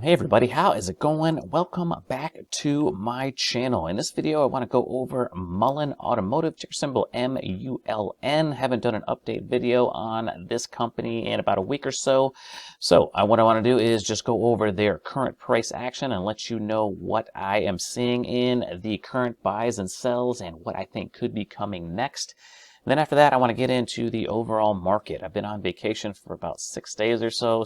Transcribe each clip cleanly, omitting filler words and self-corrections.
Hey everybody, how is it going? Welcome back to my channel. In this video, I want to go over MULN Automotive, ticker symbol MULN. Haven't done an update video on this company in about a week or so. So what I want to do is just go over their current price action and let you know what I am seeing in the current buys and sells and what I think could be coming next. And then after that, I want to get into the overall market. I've been on vacation for about 6 days or so,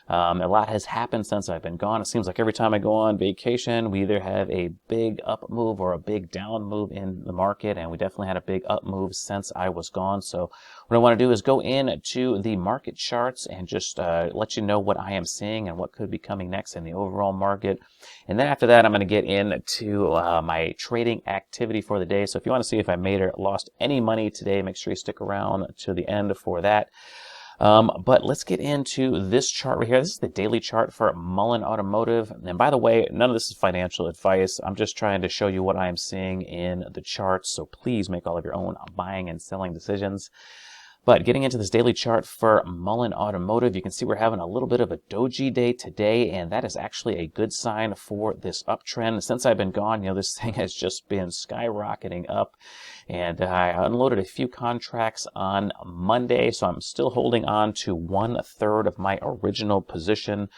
a lot has happened since I've been gone. It seems like every time I go on vacation, we either have a big up move or a big down move in the market, and we definitely had a big up move since I was gone. So what I want to do is go into the market charts and just let you know what I am seeing and what could be coming next in the overall market. And then after that, I'm going to get into my trading activity for the day. So if you want to see if I made or lost any money today, make sure you stick around to the end for that. But let's get into this chart right here. This is the daily chart for MULN Automotive. And by the way, none of this is financial advice. I'm just trying to show you what I am seeing in the charts. So please make all of your own buying and selling decisions. But getting into this daily chart for MULN Automotive, you can see we're having a little bit of a doji day today, and that is actually a good sign for this uptrend. Since I've been gone, this thing has just been skyrocketing up, and I unloaded a few contracts on Monday, so I'm still holding on to 1/3 of my original position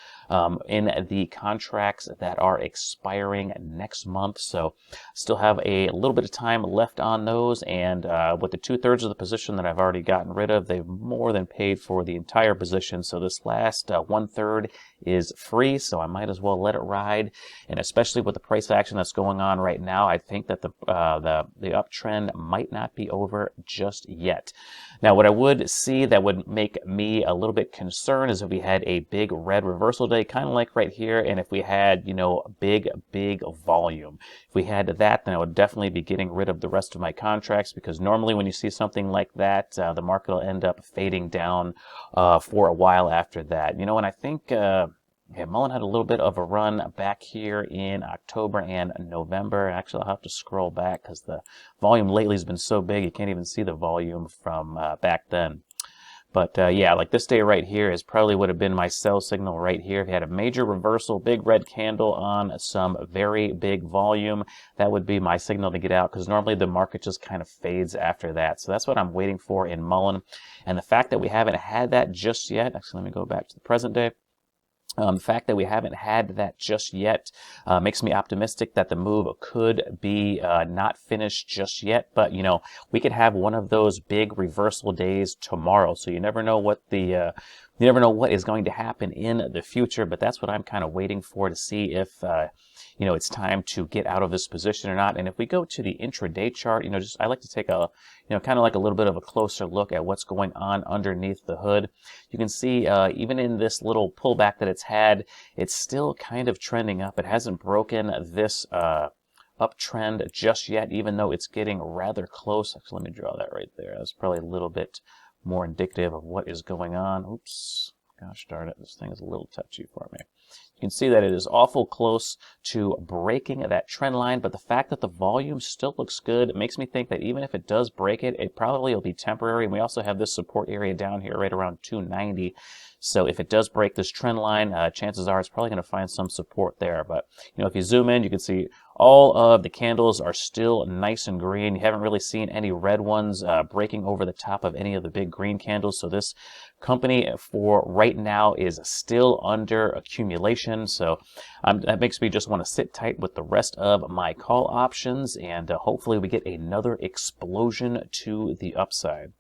in the contracts that are expiring next month. So still have a little bit of time left on those, and with the 2/3 of the position that I've already gotten rid of, they've more than paid for the entire position. So this last 1/3 is free, so I might as well let it ride. And especially with the price action that's going on right now, I think that the uptrend might not be over just yet. Now, what I would see that would make me a little bit concerned is if we had a big red reversal day, kind of like right here, and if we had, big volume. If we had that, then I would definitely be getting rid of the rest of my contracts, because normally when you see something like that, the market will end up fading down for a while after that. And I think MULN had a little bit of a run back here in October and November. Actually, I'll have to scroll back because the volume lately has been so big you can't even see the volume from back then. But yeah, like this day right here is probably would have been my sell signal right here. If you had a major reversal, big red candle on some very big volume, that would be my signal to get out, because normally the market just kind of fades after that. So that's what I'm waiting for in MULN. And the fact that we haven't had that just yet, actually let me go back to the present day. The fact that we haven't had that just yet makes me optimistic that the move could be not finished just yet. But, we could have one of those big reversal days tomorrow. So you never know what you never know what is going to happen in the future. But that's what I'm kind of waiting for, to see if, it's time to get out of this position or not. And if we go to the intraday chart, I like to take a, kind of like a little bit of a closer look at what's going on underneath the hood. You can see even in this little pullback that it's had, it's still kind of trending up. It hasn't broken this uptrend just yet, even though it's getting rather close. Actually, let me draw that right there. That's probably a little bit more indicative of what is going on. Oops, gosh darn it, this thing is a little touchy for me. You can see that it is awful close to breaking that trend line, but the fact that the volume still looks good, it makes me think that even if it does break it, it probably will be temporary. And we also have this support area down here right around 290. So if it does break this trend line, chances are it's probably going to find some support there. But, if you zoom in, you can see all of the candles are still nice and green. You haven't really seen any red ones breaking over the top of any of the big green candles. So this company for right now is still under accumulation. So that makes me just want to sit tight with the rest of my call options, and hopefully we get another explosion to the upside.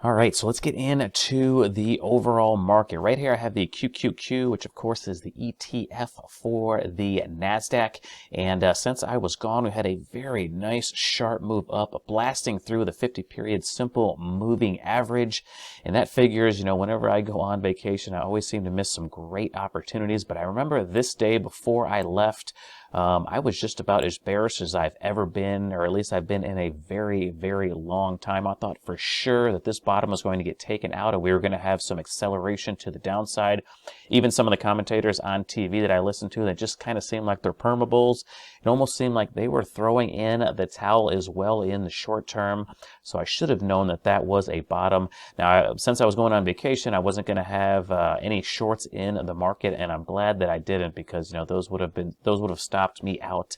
All right, so let's get into the overall market. Right here I have the QQQ, which of course is the ETF for the NASDAQ. And since I was gone, we had a very nice sharp move up, blasting through the 50-period simple moving average. And that figures, whenever I go on vacation, I always seem to miss some great opportunities. But I remember this day before I left, I was just about as bearish as I've ever been, or at least I've been in a very, very long time. I thought for sure that this bottom was going to get taken out and we were going to have some acceleration to the downside. Even some of the commentators on TV that I listened to that just kind of seemed like they're permabulls. It almost seemed like they were throwing in the towel as well in the short term. So I should have known that that was a bottom. Now, since I was going on vacation, I wasn't going to have any shorts in the market, and I'm glad that I didn't, because those would have stopped me out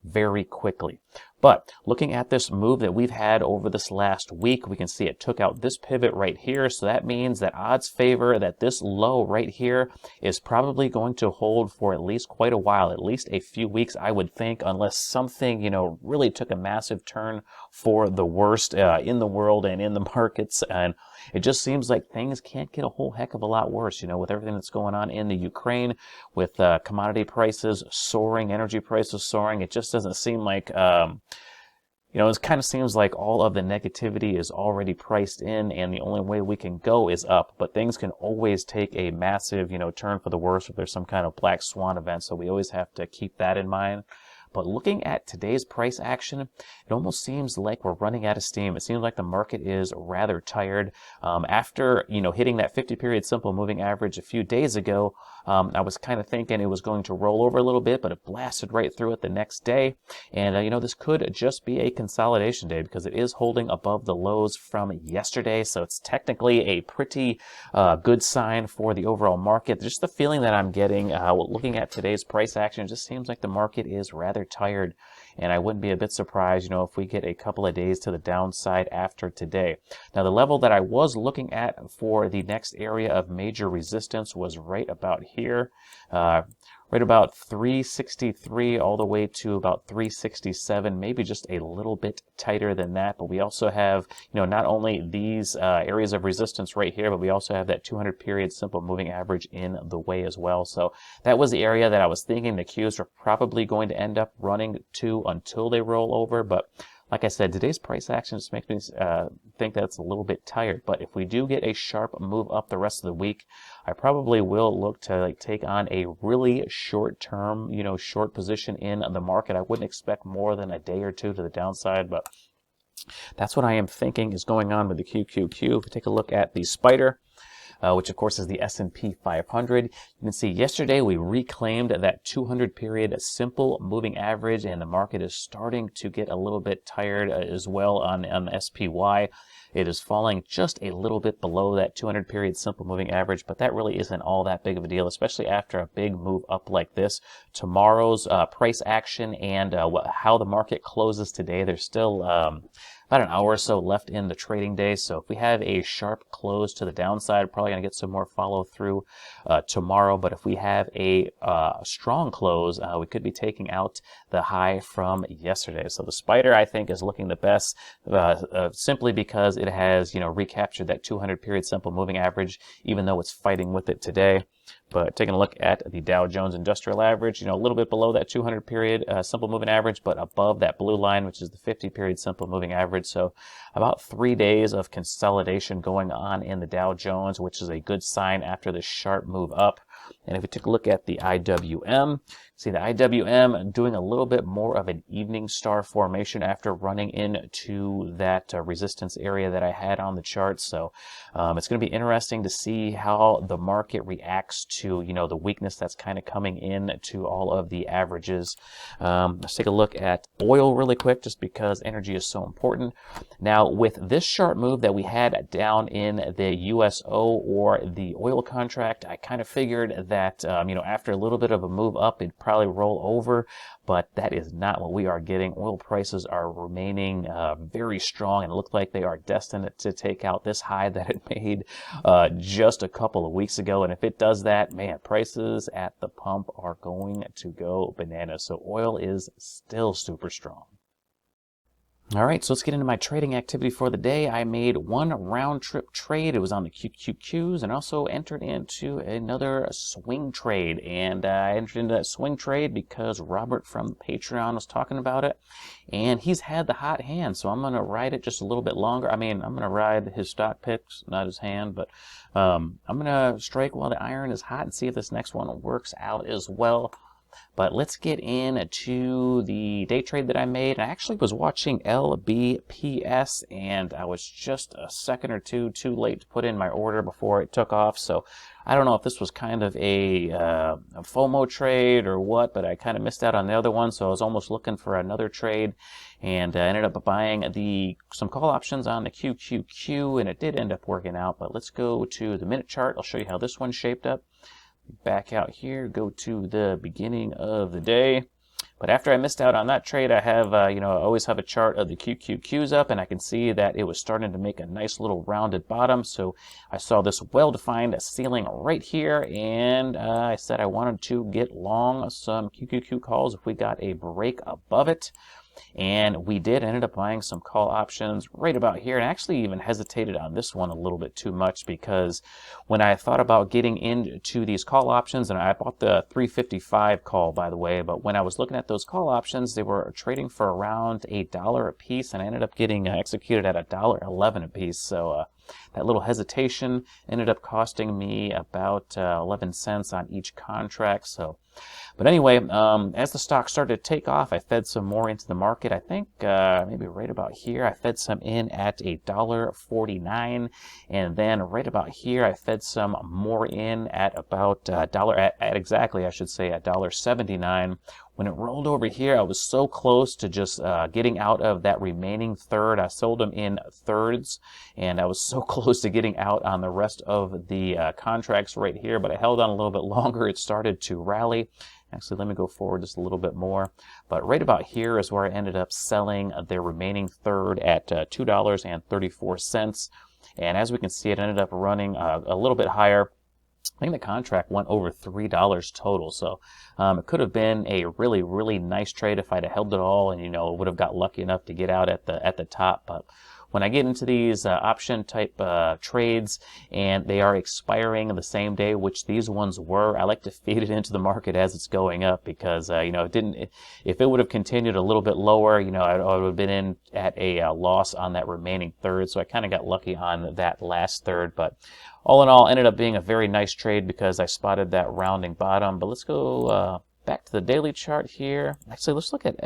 very quickly. But looking at this move that we've had over this last week, we can see it took out this pivot right here. So that means that odds favor that this low right here is probably going to hold for at least quite a while, at least a few weeks, I would think, unless something, really took a massive turn for the worst in the world and in the markets. And it just seems like things can't get a whole heck of a lot worse, with everything that's going on in the Ukraine, with commodity prices soaring, energy prices soaring. It just doesn't seem like, it kind of seems like all of the negativity is already priced in, and the only way we can go is up. But things can always take a massive, turn for the worse if there's some kind of black swan event. So we always have to keep that in mind. But looking at today's price action, it almost seems like we're running out of steam. It seems like the market is rather tired. After, hitting that 50-period simple moving average a few days ago, I was kind of thinking it was going to roll over a little bit, but it blasted right through it the next day. And, this could just be a consolidation day because it is holding above the lows from yesterday. So it's technically a pretty good sign for the overall market. Just the feeling that I'm getting looking at today's price action, it just seems like the market is rather tired. And I wouldn't be a bit surprised, if we get a couple of days to the downside after today. Now, the level that I was looking at for the next area of major resistance was right about here, right about 363 all the way to about 367, maybe just a little bit tighter than that. But we also have, not only these areas of resistance right here, but we also have that 200-period simple moving average in the way as well. So that was the area that I was thinking the Qs are probably going to end up running to until they roll over. But like I said, today's price action just makes me think that it's a little bit tired. But if we do get a sharp move up the rest of the week, I probably will look to take on a really short-term, short position in the market. I wouldn't expect more than a day or two to the downside, but that's what I am thinking is going on with the QQQ. If we take a look at the spider, which of course is the S&P 500. You can see yesterday we reclaimed that 200-period simple moving average, and the market is starting to get a little bit tired as well on the SPY. It is falling just a little bit below that 200-period simple moving average, but that really isn't all that big of a deal, especially after a big move up like this. Tomorrow's price action and how the market closes today, there's still about an hour or so left in the trading day. So if we have a sharp close to the downside, we're probably going to get some more follow through tomorrow. But if we have a strong close, we could be taking out the high from yesterday. So the spider, I think, is looking the best simply because it has, recaptured that 200-period simple moving average, even though it's fighting with it today. But taking a look at the Dow Jones Industrial Average, a little bit below that 200-period simple moving average, but above that blue line, which is the 50-period simple moving average. So about 3 days of consolidation going on in the Dow Jones, which is a good sign after this sharp move up. And if we take a look at the IWM, see the IWM doing a little bit more of an evening star formation after running into that resistance area that I had on the chart. So it's going to be interesting to see how the market reacts to, the weakness that's kind of coming in to all of the averages. Let's take a look at oil really quick, just because energy is so important. Now, with this sharp move that we had down in the USO or the oil contract, I kind of figured that, after a little bit of a move up, it'd probably roll over, but that is not what we are getting. Oil prices are remaining very strong, and it looks like they are destined to take out this high that it made just a couple of weeks ago. And if it does that, man, prices at the pump are going to go bananas. So oil is still super strong. All right, so let's get into my trading activity for the day. I made one round trip trade. It was on the QQQs, and also entered into another swing trade. And I entered into that swing trade because Robert from Patreon was talking about it, and he's had the hot hand. So I'm going to ride it just a little bit longer. I'm going to ride his stock picks, not his hand, but I'm going to strike while the iron is hot and see if this next one works out as well. But let's get into the day trade that I made. I actually was watching LBPS, and I was just a second or two too late to put in my order before it took off. So I don't know if this was kind of a FOMO trade or what, but I kind of missed out on the other one. So I was almost looking for another trade, and I ended up buying some call options on the QQQ, and it did end up working out. But let's go to the minute chart. I'll show you how this one shaped up. Back out here, go to the beginning of the day. But after I missed out on that trade, I have, I always have a chart of the QQQs up, and I can see that it was starting to make a nice little rounded bottom. So I saw this well-defined ceiling right here, and I said I wanted to get long some QQQ calls if we got a break above it. And we did. Ended up buying some call options right about here, and actually even hesitated on this one a little bit too much, because when I thought about getting into these call options, and I bought the 355 call, by the way, but when I was looking at those call options, they were trading for around $1 a piece, and I ended up getting executed at $1.11 a piece. So that little hesitation ended up costing me about 11 cents on each contract. But anyway, as the stock started to take off, I fed some more into the market. I think maybe right about here, I fed some in at $1.49, and then right about here, I fed some more in at about exactly, I should say, $1.79. When it rolled over here, I was so close to just getting out of that remaining third. I sold them in thirds, and I was so close to getting out on the rest of the contracts right here, but I held on a little bit longer. It started to rally. Actually, let me go forward just a little bit more. But right about here is where I ended up selling the remaining third at $2.34. And as we can see, it ended up running a little bit higher. I think the contract went over $3 total, so it could have been a really, really nice trade if I'd have held it all, and would have got lucky enough to get out at the top. But when I get into these option type trades and they are expiring the same day, which these ones were, I like to feed it into the market as it's going up, because if it would have continued a little bit lower, I would have been in at a loss on that remaining third. So I kind of got lucky on that last third, but all in all, ended up being a very nice trade because I spotted that rounding bottom. But let's go back to the daily chart here. Actually, let's look at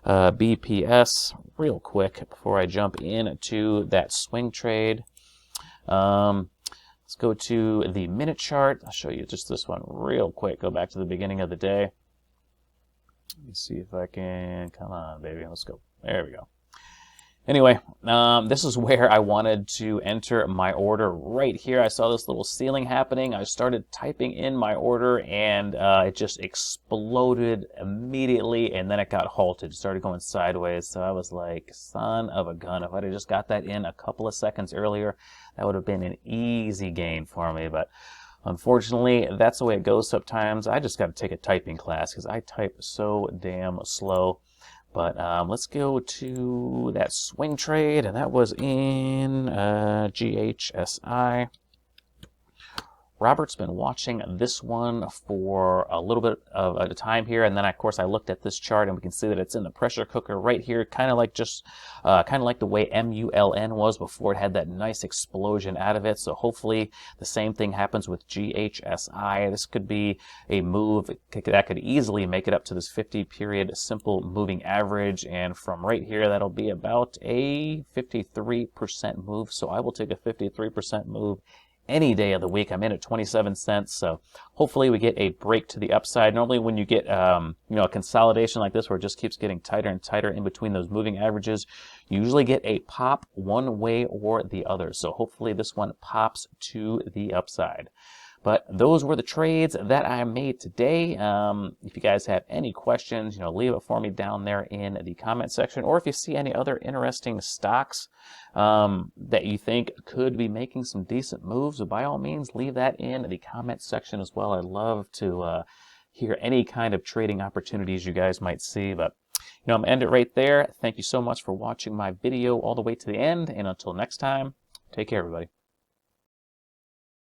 BPS real quick before I jump into that swing trade. Let's go to the minute chart. I'll show you just this one real quick. Go back to the beginning of the day. Let me see if I can. Come on, baby. Let's go. There we go. Anyway, this is where I wanted to enter my order right here. I saw this little ceiling happening. I started typing in my order, and it just exploded immediately, and then it got halted. It started going sideways. So I was like, son of a gun. If I'd have just got that in a couple of seconds earlier, that would have been an easy gain for me. But unfortunately, that's the way it goes sometimes. I just got to take a typing class because I type so damn slow. But let's go to that swing trade, and that was in GHSI. Robert's been watching this one for a little bit of a time here, and then of course I looked at this chart, and we can see that it's in the pressure cooker right here, kind of like the way MULN was before it had that nice explosion out of it. So hopefully the same thing happens with GHSI. This could be a move that could easily make it up to this 50-period simple moving average, and from right here that'll be about a 53% move. So I will take a 53% move any day of the week. I'm in at 27 cents, so hopefully we get a break to the upside. Normally when you get a consolidation like this where it just keeps getting tighter and tighter in between those moving averages, you usually get a pop one way or the other. So hopefully this one pops to the upside. But those were the trades that I made today. If you guys have any questions, leave it for me down there in the comment section. Or if you see any other interesting stocks that you think could be making some decent moves, by all means, leave that in the comment section as well. I'd love to hear any kind of trading opportunities you guys might see. But I'm going to end it right there. Thank you so much for watching my video all the way to the end. And until next time, take care, everybody.